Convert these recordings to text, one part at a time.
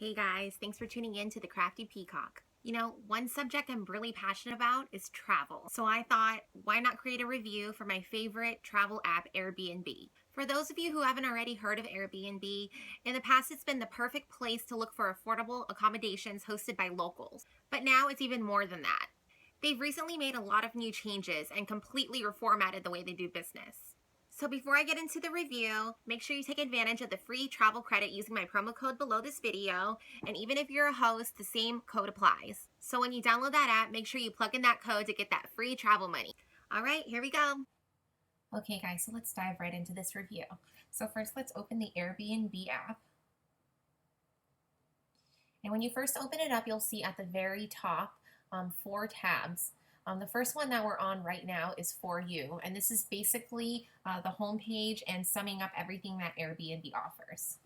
Hey guys, thanks for tuning in to the Crafty Peacock. One subject I'm really passionate about is travel. So I thought, why not create a review for my favorite travel app, Airbnb? For those of you who haven't already heard of Airbnb, in the past it's been the perfect place to look for affordable accommodations hosted by locals. But now it's even more than that. They've recently made a lot of new changes and completely reformatted the way they do business. So before I get into the review, make sure you take advantage of the free travel credit using my promo code below this video. And even if you're a host, the same code applies. So when you download that app, make sure you plug in that code to get that free travel money. All right, here we go. Okay guys, so let's dive right into this review. So first let's open the Airbnb app. And when you first open it up, you'll see at the very top 4 tabs. The first one that we're on right now is For You, and this is basically the home page and summing up everything that Airbnb offers.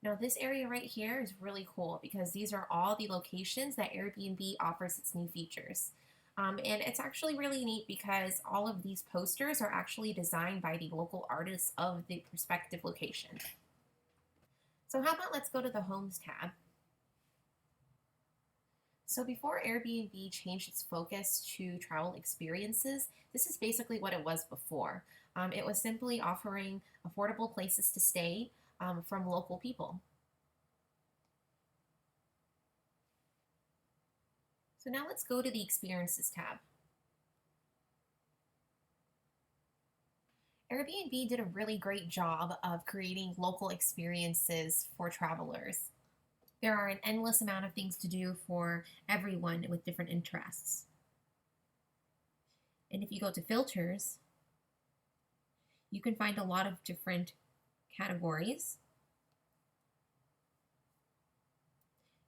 Now this area right here is really cool because these are all the locations that Airbnb offers its new features. And it's actually really neat because all of these posters are actually designed by the local artists of the prospective location. So how about let's go to the Homes tab. So before Airbnb changed its focus to travel experiences, this is basically what it was before. It was simply offering affordable places to stay from local people. So now let's go to the Experiences tab. Airbnb did a really great job of creating local experiences for travelers. There are an endless amount of things to do for everyone with different interests. And if you go to filters, you can find a lot of different categories.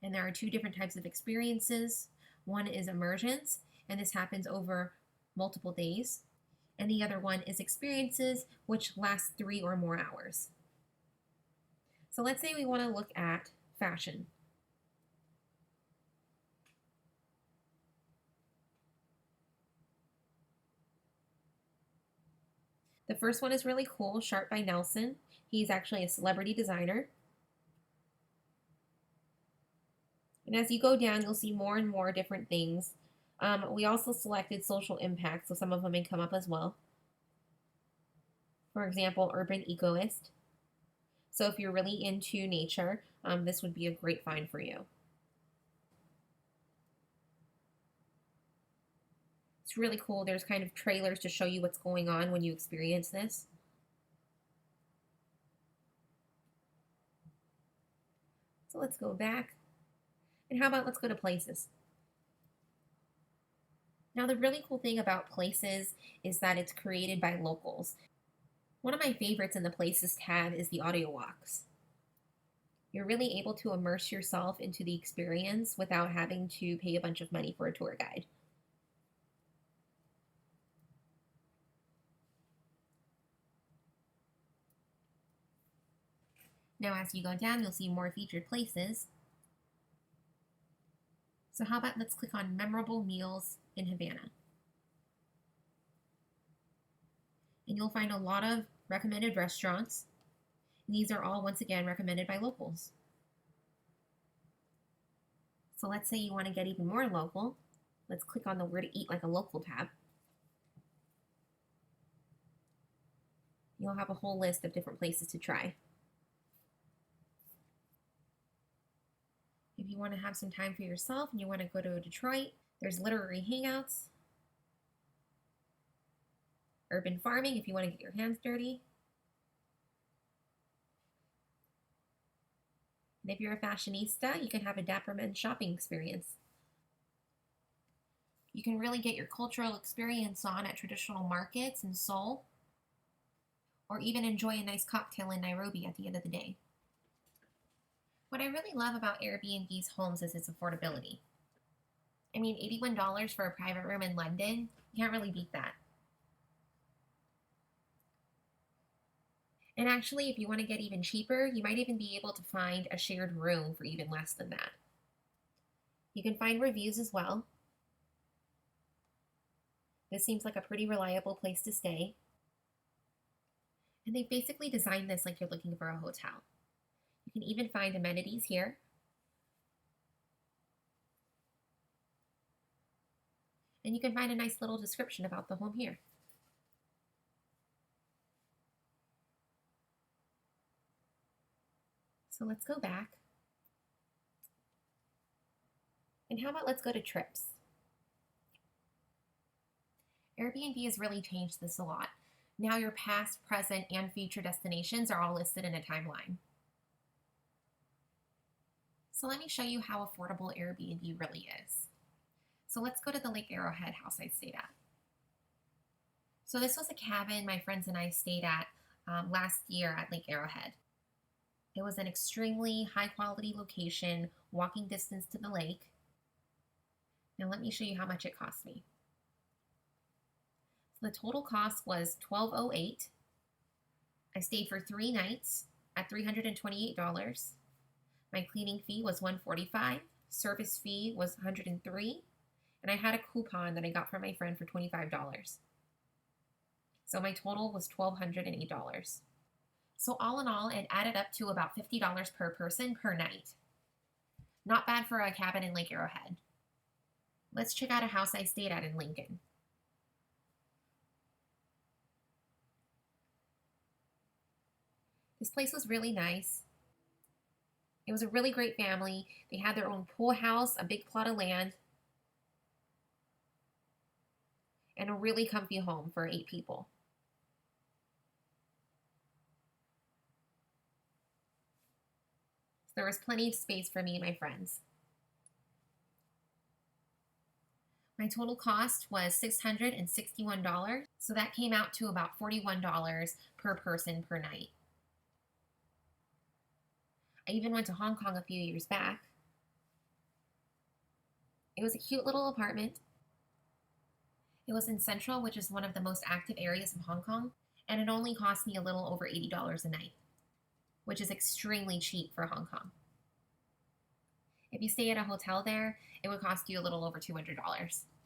And there are 2 different types of experiences. One is immersions, and this happens over multiple days. And the other one is experiences, which last 3 or more hours. So let's say we want to look at fashion. The first one is really cool, Sharp by Nelson. He's actually a celebrity designer. And as you go down, you'll see more and more different things. We also selected social impact, so some of them may come up as well. For example, urban ecoist. So if you're really into nature, this would be a great find for you. It's really cool. There's kind of trailers to show you what's going on when you experience this. So let's go back. And how about let's go to places? Now the really cool thing about places is that it's created by locals. One of my favorites in the Places tab is the audio walks. You're really able to immerse yourself into the experience without having to pay a bunch of money for a tour guide. Now as you go down, you'll see more featured places. So how about let's click on Memorable Meals in Havana. And you'll find a lot of recommended restaurants. And these are all, once again, recommended by locals. So let's say you want to get even more local. Let's click on the Where to Eat Like a Local tab. You'll have a whole list of different places to try. If you want to have some time for yourself and you want to go to Detroit, there's literary hangouts, urban farming if you want to get your hands dirty. And if you're a fashionista, you can have a Dapper Men shopping experience. You can really get your cultural experience on at traditional markets in Seoul, or even enjoy a nice cocktail in Nairobi at the end of the day. What I really love about Airbnb's homes is its affordability. I mean, $81 for a private room in London, you can't really beat that. And actually, if you want to get even cheaper, you might even be able to find a shared room for even less than that. You can find reviews as well. This seems like a pretty reliable place to stay. And they've basically designed this like you're looking for a hotel. You can even find amenities here. And you can find a nice little description about the home here. So let's go back. And how about let's go to trips? Airbnb has really changed this a lot. Now your past, present, and future destinations are all listed in a timeline. So let me show you how affordable Airbnb really is. So let's go to the Lake Arrowhead house I stayed at. So this was a cabin my friends and I stayed at last year at Lake Arrowhead. It was an extremely high quality location, walking distance to the lake. Now let me show you how much it cost me. So the total cost was $1,208. I stayed for 3 nights at $328. My cleaning fee was $145. Service fee was $103. And I had a coupon that I got from my friend for $25. So my total was $1,208. So all in all, it added up to about $50 per person per night. Not bad for a cabin in Lake Arrowhead. Let's check out a house I stayed at in Lincoln. This place was really nice. It was a really great family. They had their own pool house, a big plot of land, and a really comfy home for 8 people. There was plenty of space for me and my friends. My total cost was $661, so that came out to about $41 per person per night. I even went to Hong Kong a few years back. It was a cute little apartment. It was in Central, which is one of the most active areas of Hong Kong, and it only cost me a little over $80 a night, which is extremely cheap for Hong Kong. If you stay at a hotel there, it would cost you a little over $200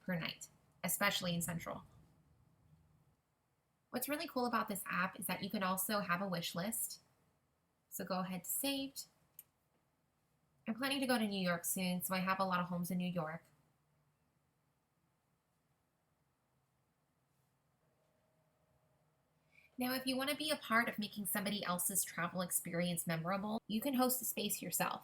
per night, especially in Central. What's really cool about this app is that you can also have a wish list. So go ahead to saved. I'm planning to go to New York soon, so I have a lot of homes in New York. Now, if you want to be a part of making somebody else's travel experience memorable, you can host a space yourself.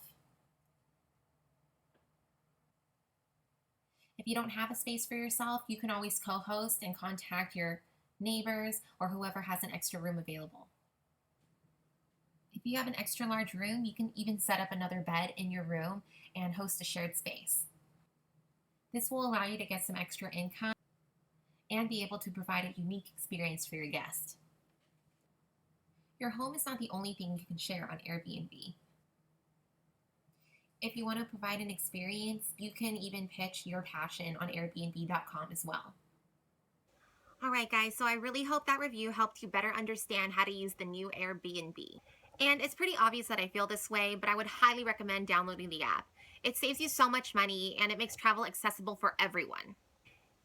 If you don't have a space for yourself, you can always co-host and contact your neighbors or whoever has an extra room available. If you have an extra large room, you can even set up another bed in your room and host a shared space. This will allow you to get some extra income and be able to provide a unique experience for your guest. Your home is not the only thing you can share on Airbnb. If you want to provide an experience, you can even pitch your passion on Airbnb.com as well. All right, guys, so I really hope that review helped you better understand how to use the new Airbnb. And it's pretty obvious that I feel this way, but I would highly recommend downloading the app. It saves you so much money and it makes travel accessible for everyone.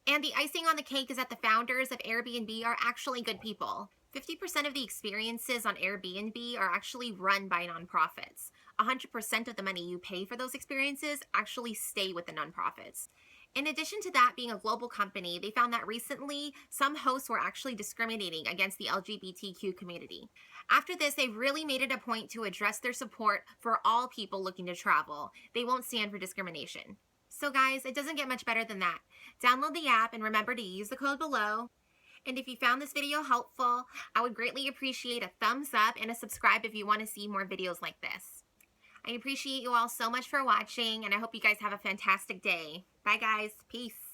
And the icing on the cake is that the founders of Airbnb are actually good people. 50% of the experiences on Airbnb are actually run by nonprofits. 100% of the money you pay for those experiences actually stay with the nonprofits. In addition to that being a global company, they found that recently some hosts were actually discriminating against the LGBTQ community. After this, they really made it a point to address their support for all people looking to travel. They won't stand for discrimination. So guys, it doesn't get much better than that. Download the app and remember to use the code below. And if you found this video helpful, I would greatly appreciate a thumbs up and a subscribe if you want to see more videos like this. I appreciate you all so much for watching, and I hope you guys have a fantastic day. Bye guys. Peace.